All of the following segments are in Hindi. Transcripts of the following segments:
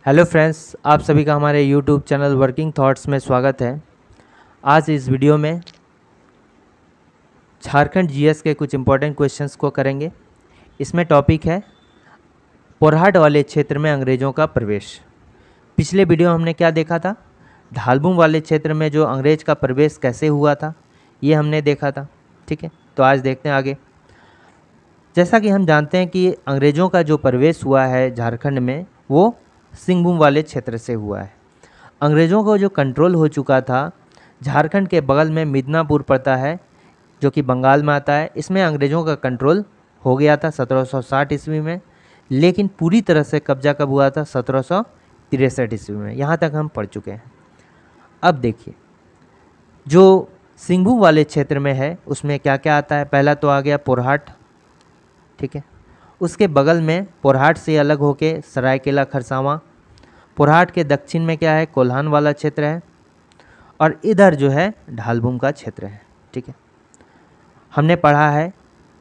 हेलो फ्रेंड्स, आप सभी का हमारे यूट्यूब चैनल वर्किंग थॉट्स में स्वागत है। आज इस वीडियो में झारखंड जीएस के कुछ इम्पोर्टेंट क्वेश्चंस को करेंगे। इसमें टॉपिक है पोरहाट वाले क्षेत्र में अंग्रेज़ों का प्रवेश। पिछले वीडियो हमने क्या देखा था, ढालबुम वाले क्षेत्र में जो अंग्रेज़ का प्रवेश कैसे हुआ था ये हमने देखा था। ठीक है, तो आज देखते हैं आगे। जैसा कि हम जानते हैं कि अंग्रेज़ों का जो प्रवेश हुआ है झारखंड में वो सिंहभूम वाले क्षेत्र से हुआ है। अंग्रेज़ों को जो कंट्रोल हो चुका था, झारखंड के बगल में मिदनापुर पड़ता है जो कि बंगाल में आता है। इसमें अंग्रेज़ों का कंट्रोल हो गया था 1760 ईस्वी में, लेकिन पूरी तरह से कब्जा कब हुआ था, 1763 ईस्वी में। यहाँ तक हम पढ़ चुके हैं। अब देखिए, जो सिंहभूम वाले क्षेत्र में है उसमें क्या क्या आता है। पहला तो आ गया पोरहाट, ठीक है। उसके बगल में पोरहाट से अलग होके सरायकेला खरसावां। पोरहाट के दक्षिण में क्या है, कोल्हान वाला क्षेत्र है, और इधर जो है ढालबुम का क्षेत्र है। ठीक है, हमने पढ़ा है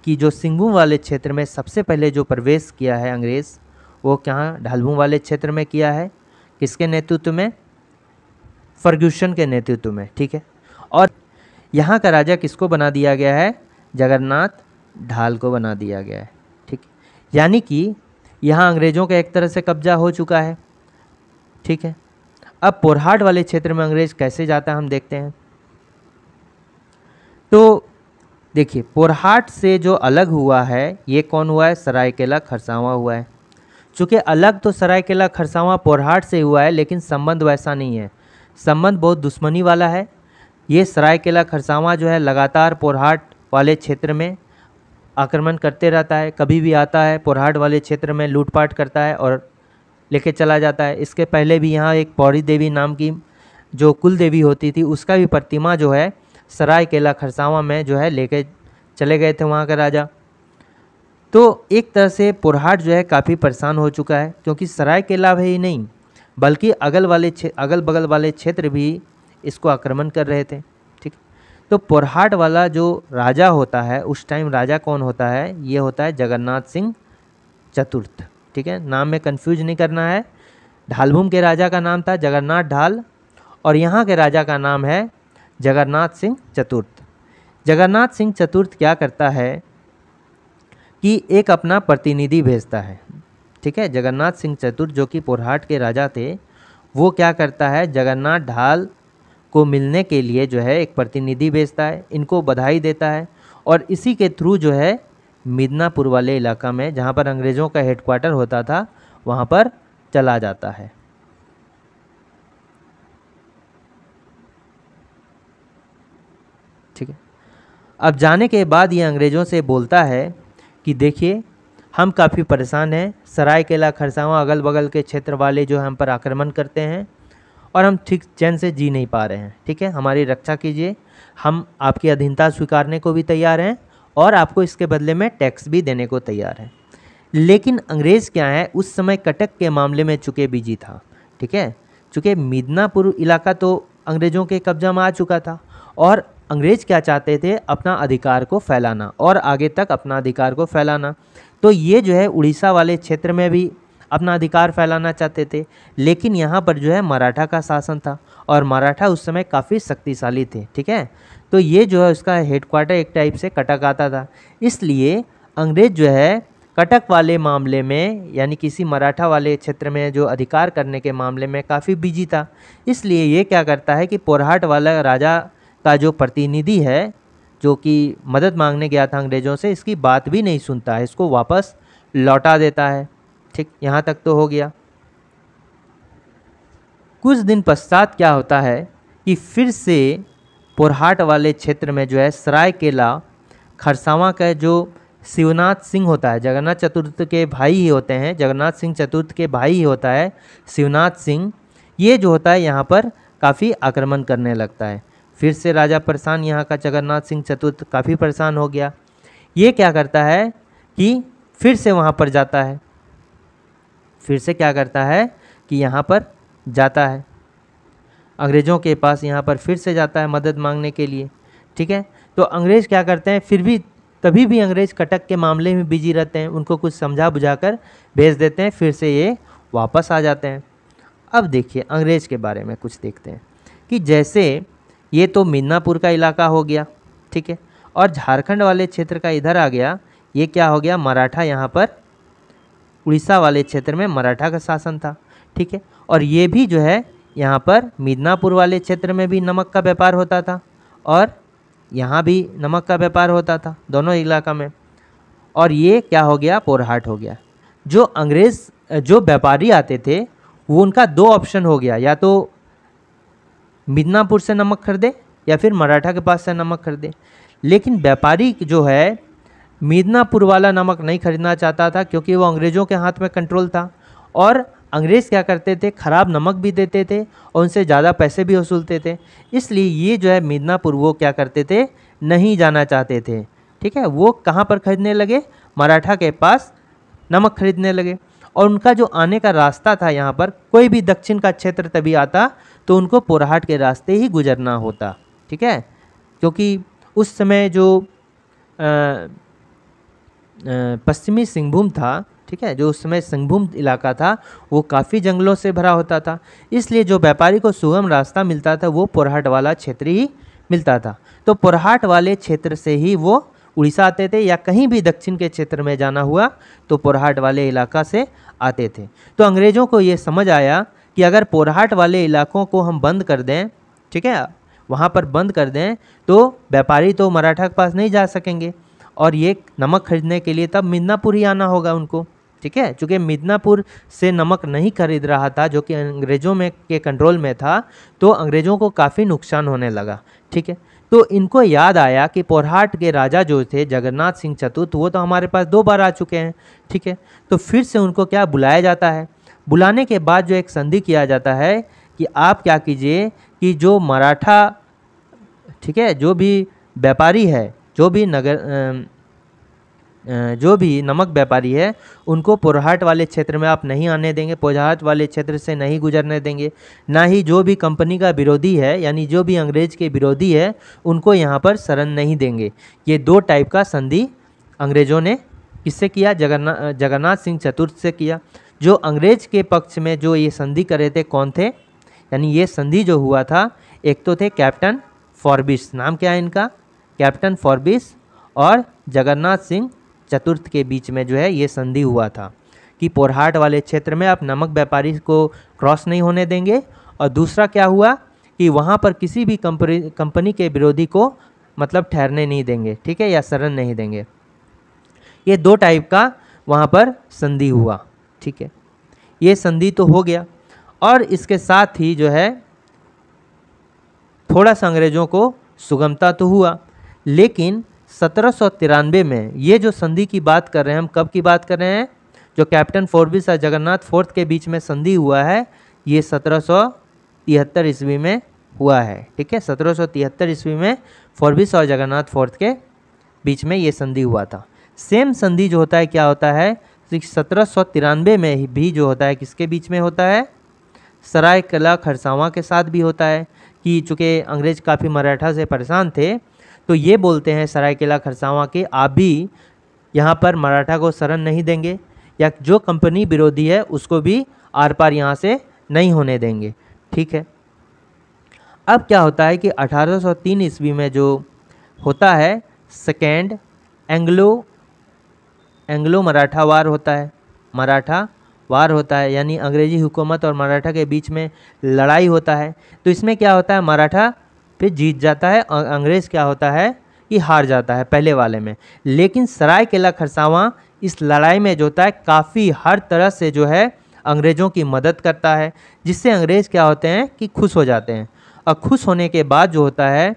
कि जो सिंहभूम वाले क्षेत्र में सबसे पहले जो प्रवेश किया है अंग्रेज़, वो कहाँ, ढालबुम वाले क्षेत्र में किया है। किसके नेतृत्व में, फर्ग्यूसन के नेतृत्व में। ठीक है, और यहाँ का राजा किसको बना दिया गया है, जगन्नाथ ढाल को बना दिया गया है। ठीक है, यानी कि यहाँ अंग्रेज़ों का एक तरह से कब्जा हो चुका है। ठीक है, अब पोरहाट वाले क्षेत्र में अंग्रेज़ कैसे जाता है हम देखते हैं। तो देखिए, पोरहाट से जो अलग हुआ है ये कौन हुआ है, सरायकेला खरसावां हुआ है। चूँकि अलग तो सरायकेला खरसावां पोरहाट से हुआ है, लेकिन संबंध वैसा नहीं है, संबंध बहुत दुश्मनी वाला है। ये सरायकेला खरसावां जो है लगातार पोरहाट वाले क्षेत्र में आक्रमण करते रहता है, कभी भी आता है पोरहाट वाले क्षेत्र में लूटपाट करता है और लेके चला जाता है। इसके पहले भी यहाँ एक पौड़ी देवी नाम की जो कुल देवी होती थी, उसका भी प्रतिमा जो है सरायकेला खरसावां में जो है लेके चले गए थे वहाँ का राजा। तो एक तरह से पोरहाट जो है काफ़ी परेशान हो चुका है, क्योंकि सरायकेला ही नहीं बल्कि अगल बगल वाले क्षेत्र भी इसको आक्रमण कर रहे थे। ठीक, तो पोरहाट वाला जो राजा होता है उस टाइम राजा कौन होता है, ये होता है जगन्नाथ सिंह चतुर्थ। ठीक है, नाम में कंफ्यूज नहीं करना है। ढालबुम के राजा का नाम था जगन्नाथ ढाल और यहाँ के राजा का नाम है जगन्नाथ सिंह चतुर्थ। जगन्नाथ सिंह चतुर्थ क्या करता है कि एक अपना प्रतिनिधि भेजता है। ठीक है, जगन्नाथ सिंह चतुर्थ जो कि पोरहाट के राजा थे, वो क्या करता है, जगन्नाथ ढाल को मिलने के लिए जो है एक प्रतिनिधि भेजता है, इनको बधाई देता है और इसी के थ्रू जो है मिदनापुर वाले इलाका में जहाँ पर अंग्रेज़ों का हेडक्वार्टर होता था वहाँ पर चला जाता है। ठीक है, अब जाने के बाद ये अंग्रेज़ों से बोलता है कि देखिए, हम काफ़ी परेशान हैं, सरायकेला खरसावां अगल बगल के क्षेत्र वाले जो हम पर आक्रमण करते हैं और हम ठीक चैन से जी नहीं पा रहे हैं। ठीक है, हमारी रक्षा कीजिए, हम आपकी अधीनता स्वीकारने को भी तैयार हैं और आपको इसके बदले में टैक्स भी देने को तैयार हैं। लेकिन अंग्रेज़ क्या है, उस समय कटक के मामले में चुके बिजी था। ठीक है, चूँकि मिदनापुर इलाका तो अंग्रेज़ों के कब्जा में आ चुका था और अंग्रेज़ क्या चाहते थे, अपना अधिकार को फैलाना और आगे तक अपना अधिकार को फैलाना। तो ये जो है उड़ीसा वाले क्षेत्र में भी अपना अधिकार फैलाना चाहते थे, लेकिन यहाँ पर जो है मराठा का शासन था और मराठा उस समय काफ़ी शक्तिशाली थे। ठीक है, तो ये जो है उसका हेडक्वार्टर एक टाइप से कटक आता था, इसलिए अंग्रेज़ जो है कटक वाले मामले में यानी किसी मराठा वाले क्षेत्र में जो अधिकार करने के मामले में काफ़ी बिजी था। इसलिए ये क्या करता है कि पोरहाट वाला राजा का जो प्रतिनिधि है जो कि मदद मांगने गया था अंग्रेज़ों से, इसकी बात भी नहीं सुनता है, इसको वापस लौटा देता है। ठीक, यहाँ तक तो हो गया। कुछ दिन पश्चात क्या होता है कि फिर से पोरहाट वाले क्षेत्र में जो है सरायकेला खरसावां का जो शिवनाथ सिंह होता है, जगन्नाथ चतुर्थ के भाई ही होते हैं, जगन्नाथ सिंह चतुर्थ के भाई ही होता है शिवनाथ सिंह, ये जो होता है यहाँ पर काफ़ी आक्रमण करने लगता है। फिर से राजा परेशान, यहाँ का जगन्नाथ सिंह चतुर्थ काफ़ी परेशान हो गया। ये क्या करता है कि फिर से वहाँ पर जाता है, फिर से क्या करता है कि यहाँ पर जाता है अंग्रेज़ों के पास, यहाँ पर फिर से जाता है मदद मांगने के लिए। ठीक है, तो अंग्रेज़ क्या करते हैं, फिर भी तभी भी अंग्रेज़ कटक के मामले में बिजी रहते हैं, उनको कुछ समझा बुझा कर भेज देते हैं, फिर से ये वापस आ जाते हैं। अब देखिए अंग्रेज के बारे में कुछ देखते हैं कि जैसे ये तो मिदनापुर का इलाका हो गया, ठीक है, और झारखंड वाले क्षेत्र का इधर आ गया, ये क्या हो गया, मराठा, यहाँ पर उड़ीसा वाले क्षेत्र में मराठा का शासन था, ठीक है। और ये भी जो है यहाँ पर मिदनापुर वाले क्षेत्र में भी नमक का व्यापार होता था और यहाँ भी नमक का व्यापार होता था, दोनों इलाका में। और ये क्या हो गया, पोरहाट हो गया। जो अंग्रेज़ जो व्यापारी आते थे वो उनका दो ऑप्शन हो गया, या तो मिदनापुर से नमक खरीदे या फिर मराठा के पास से नमक खरीदे। लेकिन व्यापारी जो है मिदनापुर वाला नमक नहीं खरीदना चाहता था क्योंकि वो अंग्रेज़ों के हाथ में कंट्रोल था, और अंग्रेज़ क्या करते थे, ख़राब नमक भी देते थे और उनसे ज़्यादा पैसे भी वसूलते थे। इसलिए ये जो है मिदनापुर वो क्या करते थे, नहीं जाना चाहते थे, ठीक है। वो कहाँ पर खरीदने लगे, मराठा के पास नमक खरीदने लगे। और उनका जो आने का रास्ता था, यहाँ पर कोई भी दक्षिण का क्षेत्र तभी आता तो उनको पोरहाट के रास्ते ही गुजरना होता, ठीक है। क्योंकि उस समय जो पश्चिमी सिंहभूम था, ठीक है, जो उस समय सिंहभूम इलाका था वो काफ़ी जंगलों से भरा होता था। इसलिए जो व्यापारी को सुगम रास्ता मिलता था वो पोरहाट वाला क्षेत्र ही मिलता था। तो पोरहाट वाले क्षेत्र से ही वो उड़ीसा आते थे, या कहीं भी दक्षिण के क्षेत्र में जाना हुआ तो पोरहाट वाले इलाका से आते थे। तो अंग्रेज़ों को ये समझ आया कि अगर पोरहाट वाले इलाकों को हम बंद कर दें, ठीक है, वहाँ पर बंद कर दें, तो व्यापारी तो मराठा के पास नहीं जा सकेंगे और ये नमक खरीदने के लिए तब मिदनापुर ही आना होगा उनको, ठीक है। चूँकि मिदनापुर से नमक नहीं खरीद रहा था जो कि अंग्रेज़ों में के कंट्रोल में था, तो अंग्रेज़ों को काफ़ी नुकसान होने लगा, ठीक है। तो इनको याद आया कि पोरहाट के राजा जो थे जगन्नाथ सिंह चतुर्थ, वो तो हमारे पास 2 बार आ चुके हैं, ठीक है। तो फिर से उनको क्या बुलाया जाता है। बुलाने के बाद जो एक संधि किया जाता है कि आप क्या कीजिए कि जो मराठा, ठीक है, जो भी व्यापारी है, जो भी नमक व्यापारी है, उनको पोरहाट वाले क्षेत्र में आप नहीं आने देंगे, पोरहाट वाले क्षेत्र से नहीं गुजरने देंगे। ना ही जो भी कंपनी का विरोधी है, यानी जो भी अंग्रेज के विरोधी है, उनको यहाँ पर शरण नहीं देंगे। ये 2 टाइप का संधि अंग्रेज़ों ने किससे किया, जगन्नाथ सिंह चतुर्थ से किया। जो अंग्रेज के पक्ष में जो ये संधि करे थे कौन थे, यानी ये संधि जो हुआ था, एक तो थे कैप्टन फॉरबिस, नाम क्या है इनका, कैप्टन फॉरबिस, और जगन्नाथ सिंह चतुर्थ के बीच में जो है ये संधि हुआ था कि पोरहाट वाले क्षेत्र में आप नमक व्यापारी को क्रॉस नहीं होने देंगे। और दूसरा क्या हुआ कि वहाँ पर किसी भी कंपनी के विरोधी को मतलब ठहरने नहीं देंगे, ठीक है, या शरण नहीं देंगे। ये 2 टाइप का वहाँ पर संधि हुआ, ठीक है। ये संधि तो हो गया, और इसके साथ ही जो है थोड़ा सा अंग्रेज़ों को सुगमता तो हुआ। लेकिन 1793 में ये जो संधि की बात कर रहे हैं हम, कब की बात कर रहे हैं, जो कैप्टन फॉरबिस और जगन्नाथ फोर्थ के बीच में संधि हुआ है, ये 1773 ईस्वी में हुआ है, ठीक है। 1773 ईस्वी में फॉरबिस और जगन्नाथ फोर्थ के बीच में ये संधि हुआ था। सेम संधि जो होता है क्या होता है, 1793 में भी जो होता है किसके बीच में होता है, सरायकेला खरसावां के साथ भी होता है। कि चूँकि अंग्रेज़ काफ़ी मराठा से परेशान थे, तो ये बोलते हैं सरायकेला खरसावां के, आप भी यहाँ पर मराठा को शरण नहीं देंगे, या जो कंपनी विरोधी है उसको भी आर पार यहाँ से नहीं होने देंगे, ठीक है। अब क्या होता है कि 1803 ईस्वी में जो होता है सेकेंड एंग्लो मराठा वार होता है, मराठा वार होता है, यानी अंग्रेजी हुकूमत और मराठा के बीच में लड़ाई होता है। तो इसमें क्या होता है, मराठा फिर जीत जाता है और अंग्रेज़ क्या होता है कि हार जाता है पहले वाले में। लेकिन सरायकेला खरसावां इस लड़ाई में जो होता है काफ़ी हर तरह से जो है अंग्रेज़ों की मदद करता है, जिससे अंग्रेज़ क्या होते हैं कि खुश हो जाते हैं। और खुश होने के बाद जो होता है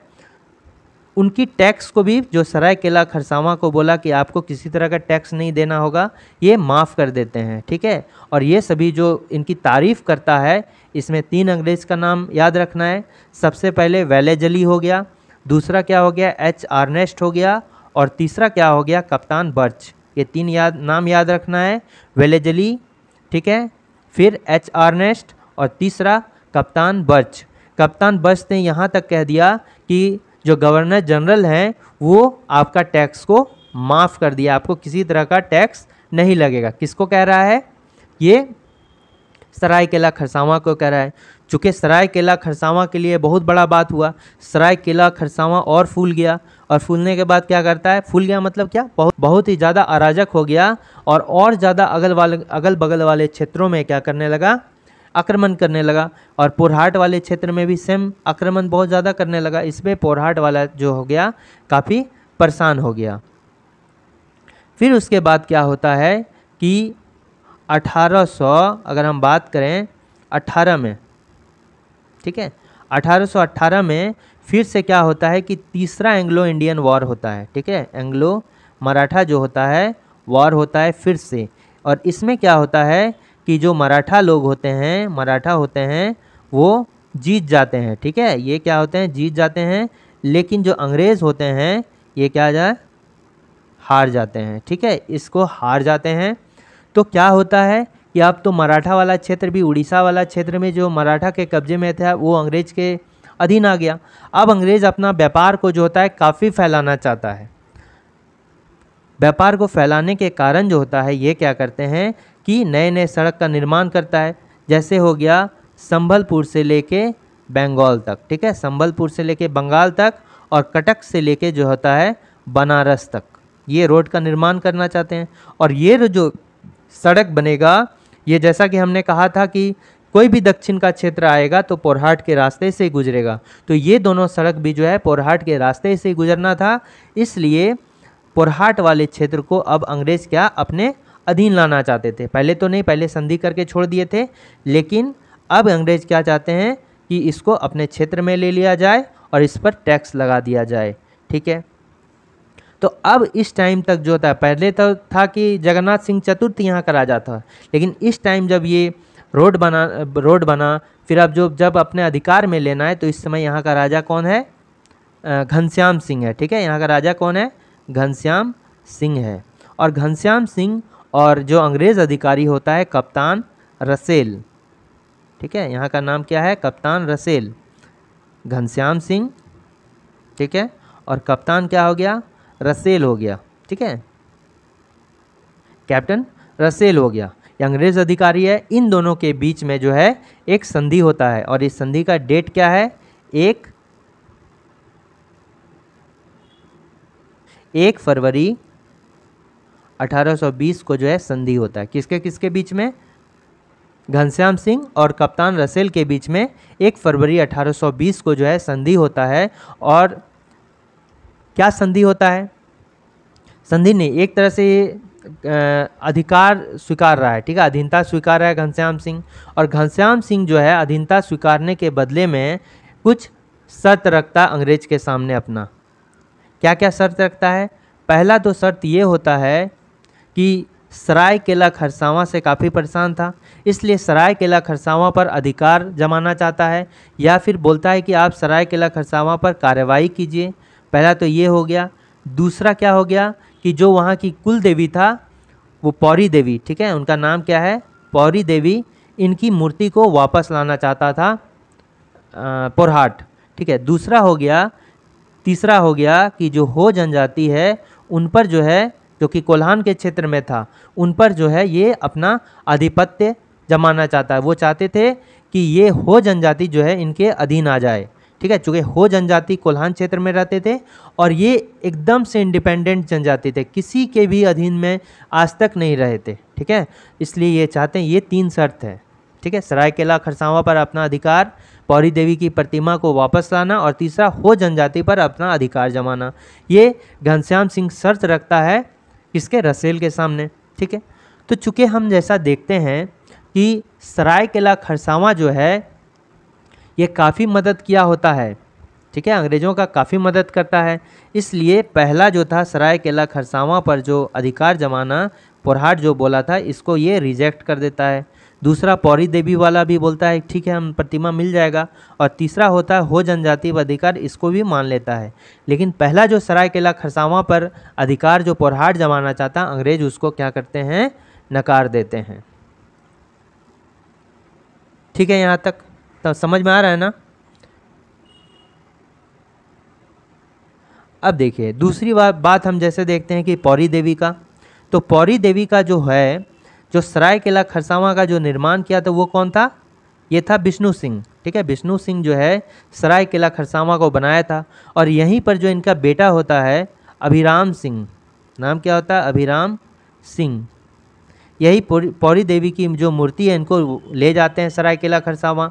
उनकी टैक्स को भी, जो सरायकेला खरसावां को बोला कि आपको किसी तरह का टैक्स नहीं देना होगा, ये माफ़ कर देते हैं, ठीक है। और ये सभी जो इनकी तारीफ़ करता है, इसमें 3 अंग्रेज़ का नाम याद रखना है। सबसे पहले वेलेजली हो गया, दूसरा क्या हो गया एच आर्नेस्ट हो गया, और तीसरा क्या हो गया कप्तान बर्च। ये 3 नाम याद रखना है, वेलेजली, ठीक है, फिर एच आर्नेस्ट और तीसरा कप्तान बर्च। कप्तान बर्च ने यहाँ तक कह दिया कि जो गवर्नर जनरल हैं वो आपका टैक्स को माफ़ कर दिया, आपको किसी तरह का टैक्स नहीं लगेगा। किसको कह रहा है, ये सरायकेला खरसावां को कह रहा है। चूँकि सरायकेला खरसावां के लिए बहुत बड़ा बात हुआ, सरायकेला खरसावां और फूल गया, और फूलने के बाद क्या करता है, फूल गया मतलब क्या, बहुत ही ज़्यादा अराजक हो गया और ज़्यादा अगल बगल वाले क्षेत्रों में क्या करने लगा, आक्रमण करने लगा। और पोरहाट वाले क्षेत्र में भी सेम आक्रमण बहुत ज़्यादा करने लगा। इसमें पोरहाट वाला जो हो गया काफ़ी परेशान हो गया। फिर उसके बाद क्या होता है कि 1800 अगर हम बात करें 18 में, ठीक है, 1818 में फिर से क्या होता है कि तीसरा एंग्लो इंडियन वॉर होता है, ठीक है, एंग्लो मराठा जो होता है वॉर होता है फिर से। और इसमें क्या होता है कि जो मराठा लोग होते हैं, मराठा होते हैं, वो जीत जाते हैं, ठीक है, ये क्या होते हैं, जीत जाते हैं। लेकिन जो अंग्रेज़ होते हैं ये क्या जाए, हार जाते हैं, ठीक है, इसको हार जाते हैं। तो क्या होता है कि अब तो मराठा वाला क्षेत्र भी, उड़ीसा वाला क्षेत्र में जो मराठा के कब्जे में था वो अंग्रेज़ के अधीन आ गया। अब अंग्रेज़ अपना व्यापार को जो होता है काफ़ी फैलाना चाहता है। व्यापार को फैलाने के कारण जो होता है ये क्या करते हैं कि नए नए सड़क का निर्माण करता है। जैसे हो गया संबलपुर से लेके बंगाल तक, ठीक है, संबलपुर से लेके बंगाल तक, और कटक से लेके जो होता है बनारस तक, ये रोड का निर्माण करना चाहते हैं। और ये जो सड़क बनेगा, ये जैसा कि हमने कहा था कि कोई भी दक्षिण का क्षेत्र आएगा तो पोरहाट के रास्ते से ही गुजरेगा, तो ये दोनों सड़क भी जो है पोरहाट के रास्ते से ही गुजरना था। इसलिए पोरहाट वाले क्षेत्र को अब अंग्रेज़ क्या अपने अधीन लाना चाहते थे। पहले तो नहीं, पहले संधि करके छोड़ दिए थे, लेकिन अब अंग्रेज़ क्या चाहते हैं कि इसको अपने क्षेत्र में ले लिया जाए और इस पर टैक्स लगा दिया जाए, ठीक है। तो अब इस टाइम तक जो था, पहले तो था कि जगन्नाथ सिंह चतुर्थ यहाँ का राजा था, लेकिन इस टाइम जब ये रोड बना, फिर अब जब अपने अधिकार में लेना है तो इस समय यहाँ का राजा कौन है, घनश्याम सिंह है, ठीक है, यहाँ का राजा कौन है, घनश्याम सिंह है। और घनश्याम सिंह और जो अंग्रेज़ अधिकारी होता है कप्तान रसेल, ठीक है, यहाँ का नाम क्या है, कप्तान रसेल, घनश्याम सिंह, ठीक है, और कप्तान क्या हो गया, रसेल हो गया, ठीक है, कैप्टन रसेल हो गया, ये अंग्रेज़ अधिकारी है। इन दोनों के बीच में जो है एक संधि होता है, और इस संधि का डेट क्या है, 1 फरवरी 1820 को जो है संधि होता है। किसके किसके बीच में, घनश्याम सिंह और कप्तान रसेल के बीच में 1 फरवरी 1820 को जो है संधि होता है। और क्या संधि होता है, संधि ने एक तरह से अधिकार स्वीकार रहा है, ठीक है, अधीनता स्वीकार रहा है घनश्याम सिंह। और घनश्याम सिंह जो है अधीनता स्वीकारने के बदले में कुछ शर्त रखता अंग्रेज के सामने अपना। क्या क्या शर्त रखता है, पहला तो शर्त ये होता है कि सरायकेला खरसावां से काफ़ी परेशान था, इसलिए सरायकेला खरसावां पर अधिकार जमाना चाहता है, या फिर बोलता है कि आप सरायकेला खरसावां पर कार्रवाई कीजिए। पहला तो ये हो गया। दूसरा क्या हो गया कि जो वहाँ की कुल देवी था वो पौरी देवी, ठीक है, उनका नाम क्या है, पौरी देवी, इनकी मूर्ति को वापस लाना चाहता था पोरहाट, ठीक है। दूसरा हो गया, तीसरा हो गया कि जो हो जनजाति है उन पर जो है, जो कि कोल्हान के क्षेत्र में था, उन पर जो है ये अपना आधिपत्य जमाना चाहता है। वो चाहते थे कि ये हो जनजाति जो है इनके अधीन आ जाए, ठीक है, चूँकि हो जनजाति कोल्हान क्षेत्र में रहते थे और ये एकदम से इंडिपेंडेंट जनजाति थे, किसी के भी अधीन में आज तक नहीं रहे थे, ठीक है, इसलिए ये चाहते हैं, ये 3 शर्त है, ठीक है, सरायकेला खरसावां पर अपना अधिकार, पौरी देवी की प्रतिमा को वापस लाना, और तीसरा हो जनजाति पर अपना अधिकार जमाना। ये घनश्याम सिंह शर्त रखता है किसके, रसेल के सामने, ठीक है। तो चूँकि हम जैसा देखते हैं कि सरायकेला खरसावां जो है ये काफ़ी मदद किया होता है, ठीक है, अंग्रेज़ों का काफ़ी मदद करता है, इसलिए पहला जो था सरायकेला खरसावां पर जो अधिकार जमाना पोरहाट जो बोला था, इसको ये रिजेक्ट कर देता है। दूसरा पौरी देवी वाला भी बोलता है ठीक है हम प्रतिमा मिल जाएगा, और तीसरा होता है हो जनजाति अधिकार, इसको भी मान लेता है। लेकिन पहला जो सरायकेला खरसावां पर अधिकार जो पोरहाट जमाना चाहता, अंग्रेज उसको क्या करते हैं, नकार देते हैं, ठीक है। यहाँ तक तो समझ में आ रहा है ना। अब देखिए दूसरी बात हम जैसे देखते हैं कि पौरी देवी का, तो पौरी देवी का जो है, जो सरायकेला खरसावां का जो निर्माण किया था वो कौन था? ये था विष्णु सिंह। ठीक है, विष्णु सिंह जो है सरायकेला खरसावां को बनाया था। और यहीं पर जो इनका बेटा होता है अभिराम सिंह, नाम क्या होता है? अभिराम सिंह। यही पौरी देवी की जो मूर्ति है इनको ले जाते हैं सरायकेला खरसावां।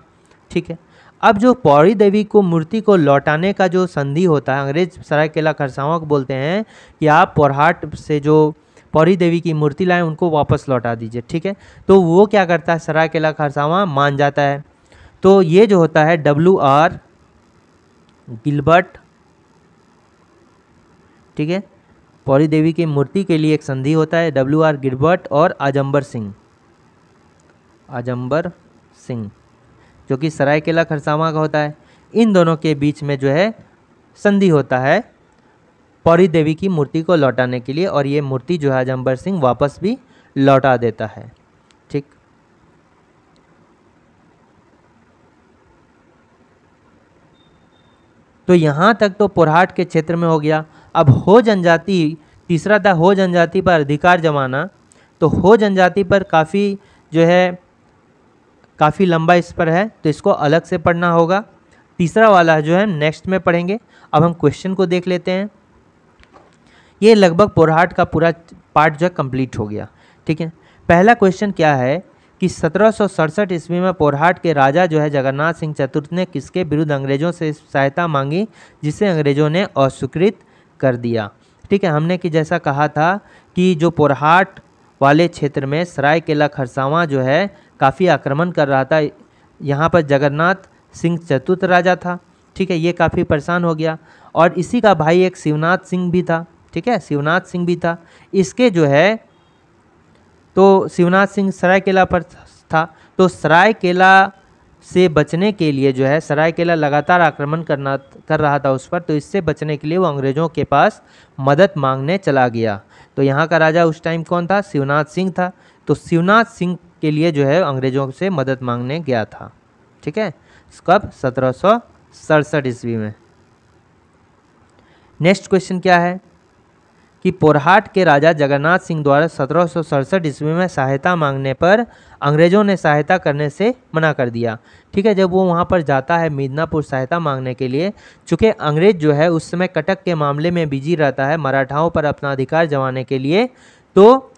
ठीक है, अब जो पौरी देवी को मूर्ति को लौटाने का जो संधि होता है, अंग्रेज सरायकेला खरसावां को बोलते हैं कि आप पोरहाट से जो पौरी देवी की मूर्ति लाएं उनको वापस लौटा दीजिए। ठीक है, तो वो क्या करता है? सरायकेला खरसावां मान जाता है। तो ये जो होता है WR गिलबर्ट, ठीक है, पौरी देवी की मूर्ति के लिए एक संधि होता है WR गिलबर्ट और आजम्बर सिंह, आजम्बर सिंह जो कि सरायकेला खरसावां का होता है। इन दोनों के बीच में जो है संधि होता है पौरी देवी की मूर्ति को लौटाने के लिए, और ये मूर्ति जो है आजम्बर सिंह वापस भी लौटा देता है। ठीक, तो यहाँ तक तो पोरहाट के क्षेत्र में हो गया। अब हो जनजाति, तीसरा था हो जनजाति पर अधिकार जमाना। तो हो जनजाति पर काफ़ी जो है काफ़ी लंबा इस पर है, तो इसको अलग से पढ़ना होगा। तीसरा वाला जो है नेक्स्ट में पढ़ेंगे। अब हम क्वेश्चन को देख लेते हैं। ये लगभग पोरहाट का पूरा पार्ट जो है कंप्लीट हो गया। ठीक है, पहला क्वेश्चन क्या है कि 1767 ईस्वी में पोरहाट के राजा जो है जगन्नाथ सिंह चतुर्थ ने किसके विरुद्ध अंग्रेजों से सहायता मांगी, जिसे अंग्रेजों ने अस्वीकृत कर दिया। ठीक है, हमने कि जैसा कहा था कि जो पोरहाट वाले क्षेत्र में सरायकेला खरसावां जो है काफ़ी आक्रमण कर रहा था। यहाँ पर जगन्नाथ सिंह चतुर्थ राजा था। ठीक है, ये काफ़ी परेशान हो गया। और इसी का भाई एक शिवनाथ सिंह भी था। ठीक है, शिवनाथ सिंह भी था। इसके जो है तो शिवनाथ सिंह सरायकेला पर था। तो सरायकेला से बचने के लिए जो है, सरायकेला लगातार आक्रमण कर रहा था उस पर, तो इससे बचने के लिए वो अंग्रेज़ों के पास मदद मांगने चला गया। तो यहाँ का राजा उस टाइम कौन था? शिवनाथ सिंह था। तो शिवनाथ सिंह के लिए जो है अंग्रेज़ों से मदद मांगने गया था। ठीक है, कब? 1767 ईस्वी में। नेक्स्ट क्वेश्चन क्या है कि पोरहाट के राजा जगन्नाथ सिंह द्वारा 1767 ईस्वी में सहायता मांगने पर अंग्रेज़ों ने सहायता करने से मना कर दिया। ठीक है, जब वो वहाँ पर जाता है मिदनापुर सहायता मांगने के लिए, चूँकि अंग्रेज जो है उस समय कटक के मामले में बिजी रहता है मराठाओं पर अपना अधिकार जमाने के लिए, तो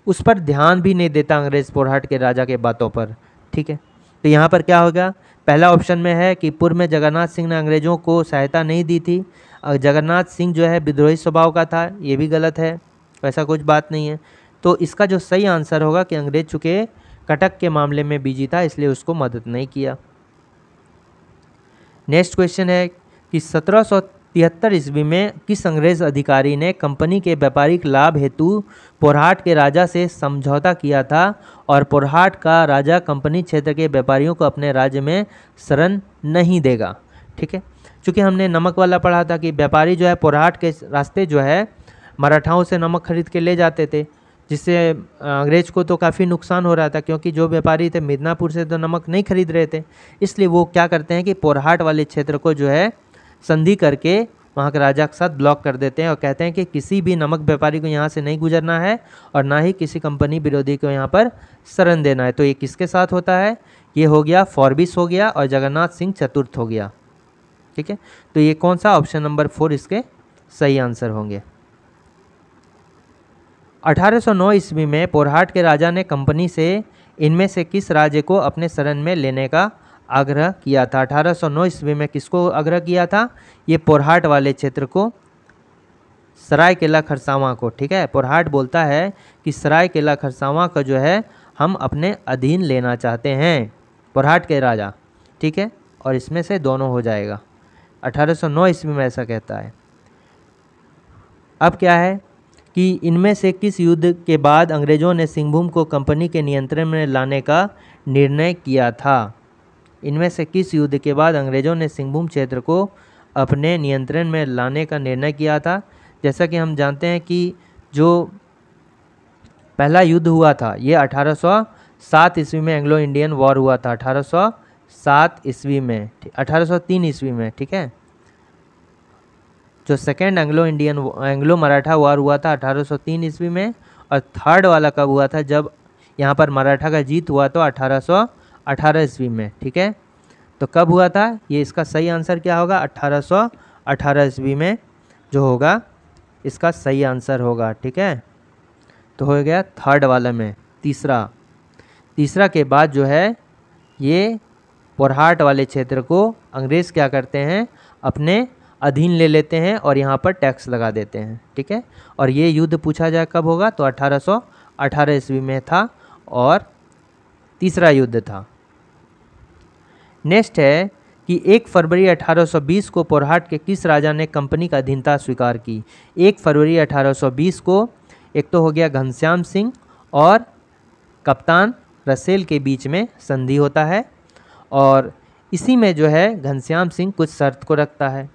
उस पर ध्यान भी नहीं देता अंग्रेज़ पोरहाट के राजा के बातों पर। ठीक है, तो यहाँ पर क्या होगा? पहला ऑप्शन में है कि पूर्व में जगन्नाथ सिंह ने अंग्रेज़ों को सहायता नहीं दी थी। जगन्नाथ सिंह जो है विद्रोही स्वभाव का था, ये भी गलत है, ऐसा कुछ बात नहीं है। तो इसका जो सही आंसर होगा कि अंग्रेज चूँकि कटक के मामले में बिजी था इसलिए उसको मदद नहीं किया। नेक्स्ट क्वेश्चन है कि 1773 ईस्वी में किस अंग्रेज अधिकारी ने कंपनी के व्यापारिक लाभ हेतु पोरहाट के राजा से समझौता किया था और पोरहाट का राजा कंपनी क्षेत्र के व्यापारियों को अपने राज्य में शरण नहीं देगा। ठीक है, चूँकि हमने नमक वाला पढ़ा था कि व्यापारी जो है पोरहाट के रास्ते जो है मराठाओं से नमक खरीद के ले जाते थे, जिससे अंग्रेज को तो काफ़ी नुकसान हो रहा था, क्योंकि जो व्यापारी थे मिदनापुर से तो नमक नहीं खरीद रहे थे। इसलिए वो क्या करते हैं कि पोरहाट वाले क्षेत्र को जो है संधि करके वहाँ के राजा के साथ ब्लॉक कर देते हैं और कहते हैं कि किसी भी नमक व्यापारी को यहाँ से नहीं गुजरना है और ना ही किसी कंपनी विरोधी को यहाँ पर शरण देना है। तो ये किसके साथ होता है? ये हो गया फॉरबिस हो गया और जगन्नाथ सिंह चतुर्थ हो गया। ठीक है, तो ये कौन सा? ऑप्शन नंबर 4 इसके सही आंसर होंगे। 1809 ईस्वी में पोरहाट के राजा ने कंपनी से इनमें से किस राज्य को अपने शरण में लेने का आग्रह किया था? 1809 ईस्वी में किसको आग्रह किया था? ये पोरहाट वाले क्षेत्र को, सरायकेला खरसावां को। ठीक है, पोरहाट बोलता है कि सरायकेला खरसावां का जो है हम अपने अधीन लेना चाहते हैं, पोरहाट के राजा। ठीक है, और इसमें से दोनों हो जाएगा। 1809 ईस्वी में ऐसा कहता है। अब क्या है कि इनमें से किस युद्ध के बाद अंग्रेज़ों ने सिंहभूम को कंपनी के नियंत्रण में लाने का निर्णय किया था? इनमें से किस युद्ध के बाद अंग्रेज़ों ने सिंहभूम क्षेत्र को अपने नियंत्रण में लाने का निर्णय किया था? जैसा कि हम जानते हैं कि जो पहला युद्ध हुआ था ये 1807 ईस्वी में एंग्लो इंडियन वॉर हुआ था। 1807 ईस्वी में, 1803 ईस्वी में। ठीक है, जो सेकेंड एंग्लो मराठा वॉर हुआ था 1803 ईस्वी में, और थर्ड वाला कब हुआ था? जब यहाँ पर मराठा का जीत हुआ तो 1818 ईस्वी में, ठीक है। तो कब हुआ था ये, इसका सही आंसर क्या होगा, 1818 ईस्वी में जो होगा इसका सही आंसर होगा, ठीक है। तो हो गया थर्ड वाला में। तीसरा के बाद जो है ये पोरहाट वाले क्षेत्र को अंग्रेज़ क्या करते हैं, अपने अधीन ले लेते हैं और यहाँ पर टैक्स लगा देते हैं, ठीक है। और ये युद्ध पूछा जाए कब होगा, तो 1818 ईस्वी में था और तीसरा युद्ध था। नेक्स्ट है कि 1 फरवरी 1820 को पोरहाट के किस राजा ने कंपनी का अधीनता स्वीकार की। 1 फरवरी 1820 को एक तो हो गया घनश्याम सिंह और कप्तान रसेल के बीच में संधि होता है, और इसी में जो है घनश्याम सिंह कुछ शर्त को रखता है,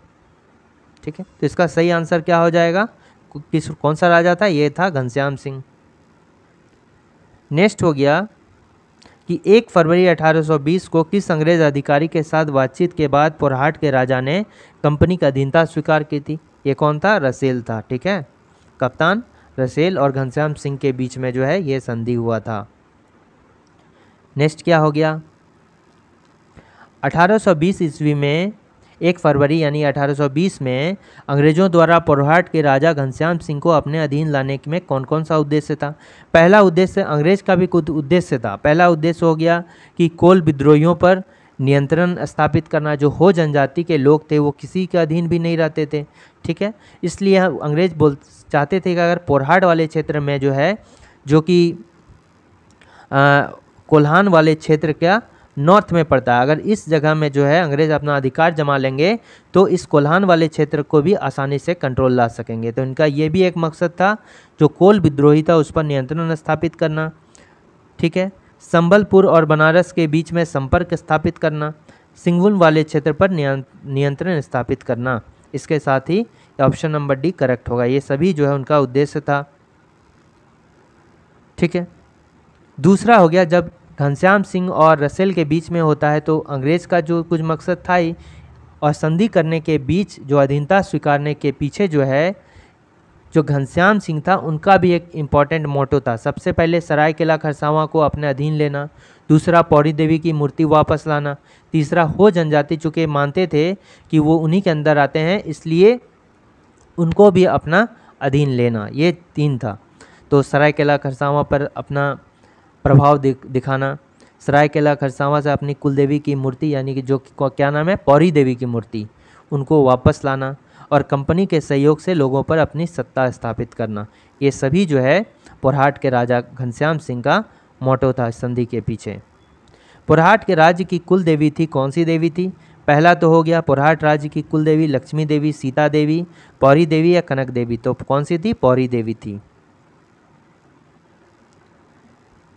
ठीक है। तो इसका सही आंसर क्या हो जाएगा, कौन सा राजा था, ये था घनश्याम सिंह। नेक्स्ट हो गया कि 1 फरवरी 1820 को किस अंग्रेज अधिकारी के साथ बातचीत के बाद पोरहाट के राजा ने कंपनी की अधीनता स्वीकार की थी। ये कौन था, रसेल था, ठीक है। कप्तान रसेल और घनश्याम सिंह के बीच में जो है ये संधि हुआ था। नेक्स्ट क्या हो गया, 1820 ईस्वी में 1 फरवरी यानी 1820 में अंग्रेज़ों द्वारा पोरहाट के राजा घनश्याम सिंह को अपने अधीन लाने में कौन कौन सा उद्देश्य था। पहला उद्देश्य, अंग्रेज का भी कुछ उद्देश्य था। पहला उद्देश्य हो गया कि कोल विद्रोहियों पर नियंत्रण स्थापित करना। जो हो जनजाति के लोग थे वो किसी के अधीन भी नहीं रहते थे, ठीक है। इसलिए अंग्रेज चाहते थे कि अगर पोरहाट वाले क्षेत्र में जो है, जो कि कोल्हान वाले क्षेत्र का नॉर्थ में पड़ता है, अगर इस जगह में जो है अंग्रेज़ अपना अधिकार जमा लेंगे तो इस कोल्हान वाले क्षेत्र को भी आसानी से कंट्रोल ला सकेंगे। तो इनका ये भी एक मकसद था, जो कोल विद्रोही था उस पर नियंत्रण स्थापित करना, ठीक है। संबलपुर और बनारस के बीच में संपर्क स्थापित करना, सिंगभूम वाले क्षेत्र पर नियंत्रण स्थापित करना। इसके साथ ही ऑप्शन नंबर डी करेक्ट होगा। ये सभी जो है उनका उद्देश्य था, ठीक है। दूसरा हो गया, जब घनश्याम सिंह और रसेल के बीच में होता है तो अंग्रेज़ का जो कुछ मकसद था ही, और संधि करने के बीच जो अधीनता स्वीकारने के पीछे जो है जो घनश्याम सिंह था उनका भी एक इम्पॉर्टेंट मोटो था। सबसे पहले सरायकेला खरसावां को अपने अधीन लेना, दूसरा पौड़ी देवी की मूर्ति वापस लाना, तीसरा हो जनजाति चूँकि मानते थे कि वो उन्हीं के अंदर आते हैं इसलिए उनको भी अपना अधीन लेना, ये 3 था। तो सरायकेला खरसावां पर अपना प्रभाव दिखाना, सरायकेला खरसावां से अपनी कुलदेवी की मूर्ति यानी कि जो क्या नाम है, पौड़ी देवी की मूर्ति, उनको वापस लाना, और कंपनी के सहयोग से लोगों पर अपनी सत्ता स्थापित करना। ये सभी जो है पोरहाट के राजा घनश्याम सिंह का मोटो था संधि के पीछे। पोरहाट के राज्य की कुल देवी थी, कौन सी देवी थी। पहला तो हो गया पोरहाट राज्य की कुल देवी लक्ष्मी देवी, सीता देवी, पौड़ी देवी या कनक देवी। तो कौन सी थी, पौड़ी देवी थी।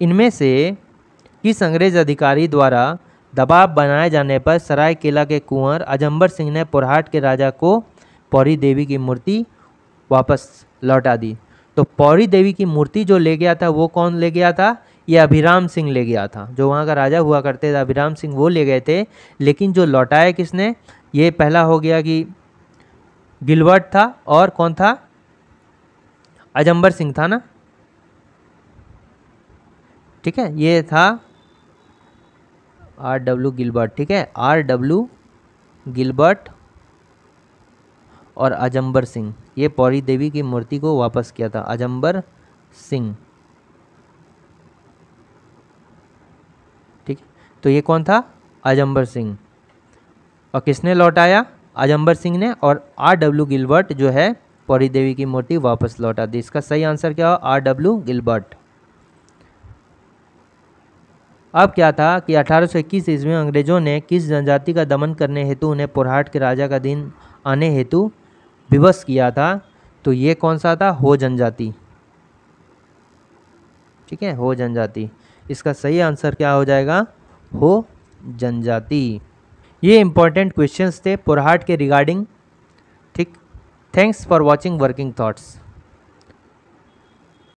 इनमें से किस अंग्रेज अधिकारी द्वारा दबाव बनाए जाने पर सरायकेला के कुंवर अजम्बर सिंह ने पोरहाट के राजा को पौड़ी देवी की मूर्ति वापस लौटा दी। तो पौड़ी देवी की मूर्ति जो ले गया था वो कौन ले गया था, ये अभिराम सिंह ले गया था। जो वहाँ का राजा हुआ करते थे अभिराम सिंह, वो ले गए थे। लेकिन जो लौटाया किसने, ये पहला हो गया कि गिलबर्ट था, और कौन था, अजम्बर सिंह था ना, ठीक है। ये था R.W. गिलबर्ट, ठीक है, R.W. गिलबर्ट और अजम्बर सिंह, ये पौड़ी देवी की मूर्ति को वापस किया था, अजम्बर सिंह, ठीक। तो ये कौन था, अजम्बर सिंह। और किसने लौटाया, अजम्बर सिंह ने, और R.W. गिलबर्ट जो है पौड़ी देवी की मूर्ति वापस लौटा दी। इसका सही आंसर क्या हो, R.W. गिलबर्ट। अब क्या था कि 1821 ईस्वी में अंग्रेजों ने किस जनजाति का दमन करने हेतु उन्हें पोरहाट के राजा का अधीन आने हेतु विवश किया था। तो ये कौन सा था, हो जनजाति, ठीक है, हो जनजाति। इसका सही आंसर क्या हो जाएगा, हो जनजाति। ये इंपॉर्टेंट क्वेश्चंस थे पोरहाट के रिगार्डिंग, ठीक। Thanks for watching working thoughts.